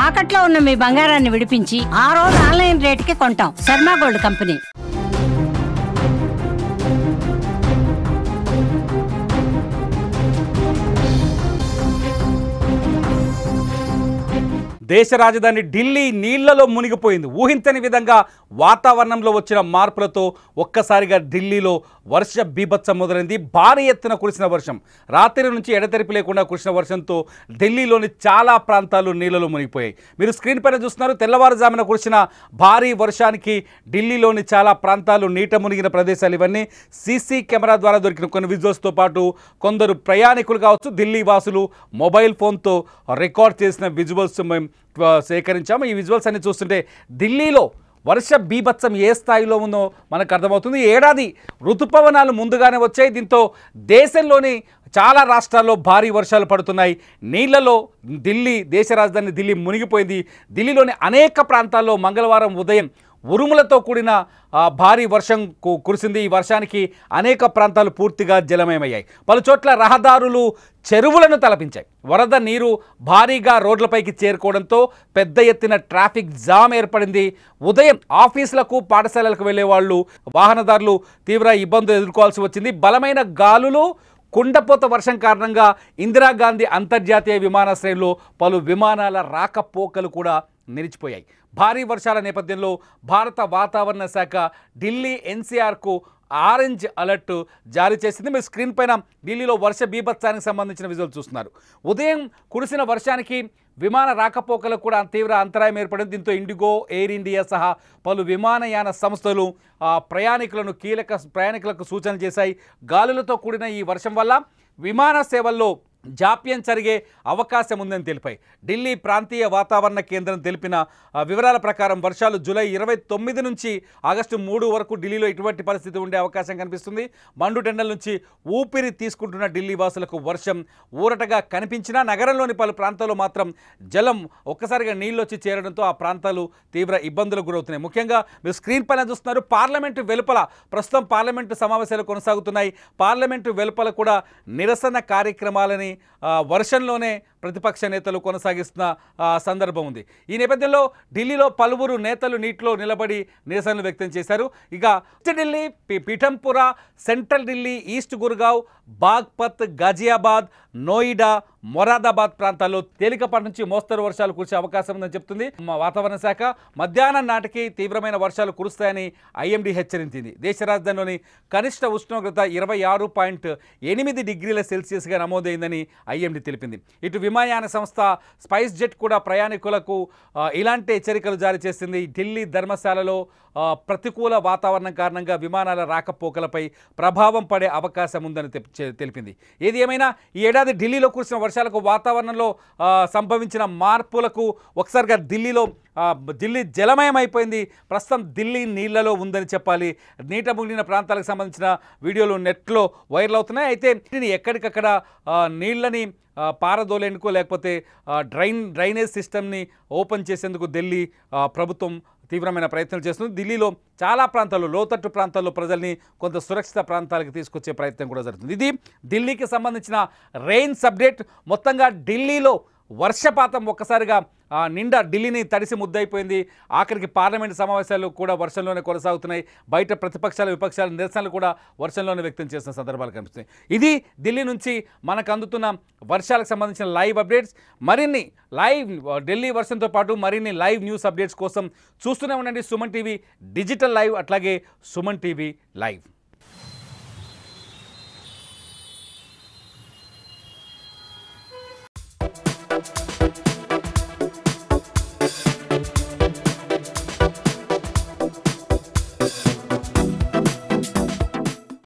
తాకట్లో ఉన్న మీ బంగారాన్ని విడిపించి ఆ రోజు ఆన్లైన్ రేటుకి కొంటాం. Sharma gold company. దేశ రాజధాని ఢిల్లీ నీళ్లలో మునిగిపోయింది. ఊహించని విధంగా వాతావరణంలో వచ్చిన మార్పులతో ఒక్కసారిగా ఢిల్లీలో వర్ష బీభత్సం మొదలైంది. భారీ ఎత్తున కురిసిన వర్షం, రాత్రి నుంచి ఎడతెరిపి లేకుండా కురిసిన వర్షంతో ఢిల్లీలోని చాలా ప్రాంతాలు నీళ్లలో మునిగిపోయాయి. మీరు స్క్రీన్ పైన చూస్తున్నారు. తెల్లవారుజామున కురిసిన భారీ వర్షానికి ఢిల్లీలోని చాలా ప్రాంతాలు నీట మునిగిన ప్రదేశాలు ఇవన్నీ. సీసీ కెమెరా ద్వారా దొరికిన కొన్ని విజువల్స్తో పాటు కొందరు ప్రయాణికులు కావచ్చు, ఢిల్లీ వాసులు మొబైల్ ఫోన్తో రికార్డ్ చేసిన విజువల్స్ మేము సేకరించాము. ఈ విజువల్స్ అన్ని చూస్తుంటే ఢిల్లీలో వర్ష బీభత్సం ఏ స్థాయిలో ఉందో మనకు అర్థమవుతుంది. ఏడాది ఋతుపవనాలు ముందుగానే వచ్చాయి. దీంతో దేశంలోని చాలా రాష్ట్రాల్లో భారీ వర్షాలు పడుతున్నాయి. నీళ్లలో దేశ రాజధాని ఢిల్లీ మునిగిపోయింది. ఢిల్లీలోని అనేక ప్రాంతాల్లో మంగళవారం ఉదయం ఉరుములతో కూడిన భారీ వర్షం కురిసింది. ఈ వర్షానికి అనేక ప్రాంతాలు పూర్తిగా జలమయమయ్యాయి. పలు చోట్ల రహదారులు చెరువులను తలపించాయి. వరద నీరు భారీగా రోడ్లపైకి చేరుకోవడంతో పెద్ద ఎత్తున ట్రాఫిక్ జామ్ ఏర్పడింది. ఉదయం ఆఫీసులకు, పాఠశాలలకు వెళ్లే వాళ్ళు, వాహనదారులు తీవ్ర ఇబ్బందులు ఎదుర్కోవాల్సి వచ్చింది. బలమైన గాలులు, కుండపోత వర్షం కారణంగా ఇందిరాగాంధీ అంతర్జాతీయ విమానాశ్రయంలో పలు విమానాల రాకపోకలు కూడా నిలిచిపోయాయి. భారీ వర్షాల నేపథ్యంలో భారత వాతావరణ శాఖ ఢిల్లీ ఎన్సీఆర్కు ఆరెంజ్ అలర్ట్ జారీ చేసింది. మీరు స్క్రీన్ పైన ఢిల్లీలో వర్ష బీభత్సానికి సంబంధించిన విజువల్ చూస్తున్నారు. ఉదయం కురిసిన వర్షానికి విమాన రాకపోకలకు కూడా తీవ్ర అంతరాయం ఏర్పడింది. దీంతో ఇండిగో, ఎయిర్ ఇండియా సహా పలు విమానయాన సంస్థలు ప్రయాణికులకు సూచనలు చేశాయి. గాలులతో కూడిన ఈ వర్షం వల్ల విమాన సేవల్లో జాప్యం జరిగే అవకాశం ఉందని తెలిపాయి. ఢిల్లీ ప్రాంతీయ వాతావరణ కేంద్రం తెలిపిన వివరాల ప్రకారం వర్షాలు జూలై 29 నుంచి ఆగస్టు 3 వరకు ఢిల్లీలో ఇటువంటి పరిస్థితి ఉండే అవకాశం కనిపిస్తుంది. మండుటెండల నుంచి ఊపిరి తీసుకుంటున్న ఢిల్లీ వాసులకు వర్షం ఊరటగా కనిపించినా నగరంలోని పలు ప్రాంతాల్లో మాత్రం జలం ఒక్కసారిగా నీళ్ళొచ్చి చేరడంతో ఆ ప్రాంతాలు తీవ్ర ఇబ్బందులకు గురవుతున్నాయి. ముఖ్యంగా మీరు స్క్రీన్ పైన చూస్తున్నారు. పార్లమెంటు వెలుపల ప్రస్తుతం పార్లమెంటు సమావేశాలు కొనసాగుతున్నాయి. పార్లమెంటు వెలుపల కూడా నిరసన కార్యక్రమాలని వర్షంలోనే ప్రతిపక్ష నేతలు కొనసాగిస్తున్న సందర్భం ఉంది. ఈ నేపథ్యంలో ఢిల్లీలో పలువురు నేతలు నీటిలో నిలబడి నిరసనలు వ్యక్తం చేశారు. ఇక ఢిల్లీ, పీఠంపుర, సెంట్రల్ ఢిల్లీ, ఈస్ట్ గుర్గావ్, బాగ్పత్, గాజియాబాద్, నోయిడా, మొరాదాబాద్ ప్రాంతాల్లో తేలికపాటి నుంచి మోస్తరు వర్షాలు కురిసే అవకాశం ఉందని చెప్తుంది వాతావరణ శాఖ. మధ్యాహ్నం నాటికి తీవ్రమైన వర్షాలు కురుస్తాయని ఐఎండీ హెచ్చరించింది. దేశ రాజధానిలోని కనిష్ట ఉష్ణోగ్రత 26.8 డిగ్రీల సెల్సియస్గా నమోదైందని ఐఎండీ తెలిపింది. ఇటు విమానయాన సంస్థ స్పైస్ జెట్ కూడా ప్రయాణికులకు ఇలాంటి హెచ్చరికలు జారీ చేసింది. ఢిల్లీ ధర్మశాలలో ప్రతికూల వాతావరణం కారణంగా విమానాల రాకపోకలపై ప్రభావం పడే అవకాశం ఉందని తెలిపింది. ఏది ఏమైనా ఈ ఏడాది ఢిల్లీలో కురిసిన వర్షాలకు, వాతావరణంలో సంభవించిన మార్పులకు ఒకసారిగా ఢిల్లీ జలమయం అయిపోయింది. ప్రస్తుతం ఢిల్లీ నీళ్లలో ఉందని చెప్పాలి. నీట మునిగిన ప్రాంతాలకు సంబంధించిన వీడియోలు నెట్లో వైరల్ అవుతున్నాయి. అయితే ఎక్కడికక్కడ నీళ్ళని పారదోలేందుకు లేకపోతే డ్రైనేజ్ సిస్టమ్ని ఓపెన్ చేసేందుకు ఢిల్లీ ప్రభుత్వం తీవ్రమైన ప్రయత్నాలు చేస్తుంది. ఢిల్లీలో చాలా ప్రాంతాల్లో, లోతట్టు ప్రాంతాల్లో ప్రజల్ని కొంత సురక్షిత ప్రాంతాలకు తీసుకొచ్చే ప్రయత్నం కూడా జరుగుతుంది. ఇది ఢిల్లీకి సంబంధించిన రెయిన్స్ అప్డేట్. మొత్తంగా ఢిల్లీలో వర్షపాతం ఒక్కసారిగా నిండా ఢిల్లీని తడిసి ముద్దయిపోయింది. ఆఖరికి పార్లమెంటు సమావేశాలు కూడా వర్షంలోనే కొనసాగుతున్నాయి. బయట ప్రతిపక్షాల, విపక్షాల నిరసనలు కూడా వర్షంలోనే వ్యక్తం చేసిన సందర్భాలు కనిపిస్తున్నాయి. ఇది ఢిల్లీ నుంచి మనకు అందుతున్న వర్షాలకు సంబంధించిన లైవ్ అప్డేట్స్. మరిన్ని ఢిల్లీ వర్షంతో పాటు మరిన్ని లైవ్ న్యూస్ అప్డేట్స్ కోసం చూస్తూనే ఉండండి సుమన్ టీవీ డిజిటల్ లైవ్, అట్లాగే సుమన్ టీవీ లైవ్.